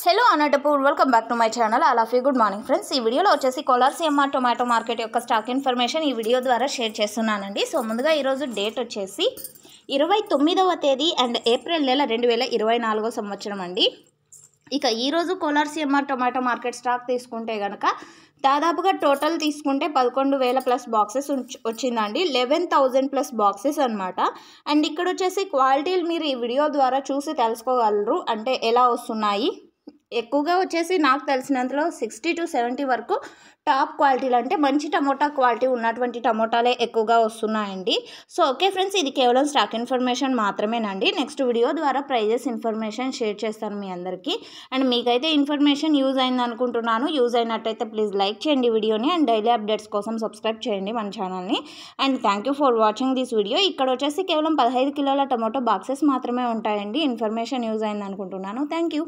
Hello అన్నటప్పుడు welcome back to my channel. అలాఫీ good morning friends. ఈ వీడియోలో వచ్చేసి కోలార్ సిఎంఆర్ టొమాటో మార్కెట్ యొక్క స్టాక్ ఇన్ఫర్మేషన్ ఈ వీడియో ద్వారా షేర్ చేస్తున్నానండి. సో ముందుగా ఈరోజు డేట్ వచ్చేసి 29వ తేదీ అండ్ ఏప్రిల్ నెల 2024 సంవత్సరం అండి. ఇక ఈరోజు Kolar CMR tomato market stock తీసుకుంటే కనుక దాదాపుగా టోటల్ తీసుకుంటే 11,000 ప్లస్ బాక్సెస్ వచ్చిందండి. 11,000 ప్లస్ బాక్సెస్ అనమాట. అండ్ ఇక్కడ వచ్చేసి క్వాలిటీలు మీరు ఈ వీడియో ద్వారా చూసి తెలుసుకోగలరు, అంటే ఎలా వస్తున్నాయి. ఎక్కువగా వచ్చేసి నాకు తెలిసినంతలో 60 to 70 వరకు టాప్ క్వాలిటీలు, అంటే మంచి టమోటా క్వాలిటీ ఉన్నటువంటి టమోటాలే ఎక్కువగా వస్తున్నాయండి. సో ఓకే ఫ్రెండ్స్, ఇది కేవలం స్టాక్ ఇన్ఫర్మేషన్ మాత్రమేనండి. నెక్స్ట్ వీడియో ద్వారా ప్రైజెస్ ఇన్ఫర్మేషన్ షేర్ చేస్తాను మీ అందరికీ. అండ్ మీకైతే ఇన్ఫర్మేషన్ యూజ్ అయింది అనుకుంటున్నాను. యూజ్ అయినట్టయితే ప్లీజ్ లైక్ చేయండి వీడియోని, అండ్ డైలీ అప్డేట్స్ కోసం సబ్స్క్రైబ్ చేయండి మన ఛానల్ని. And thank you for watching this video. ఇక్కడ వచ్చేసి కేవలం 15 కిలోల టమోటో బాక్సెస్ మాత్రమే ఉంటాయండి. ఇన్ఫర్మేషన్ యూజ్ అయింది అనుకుంటున్నాను. Thank you.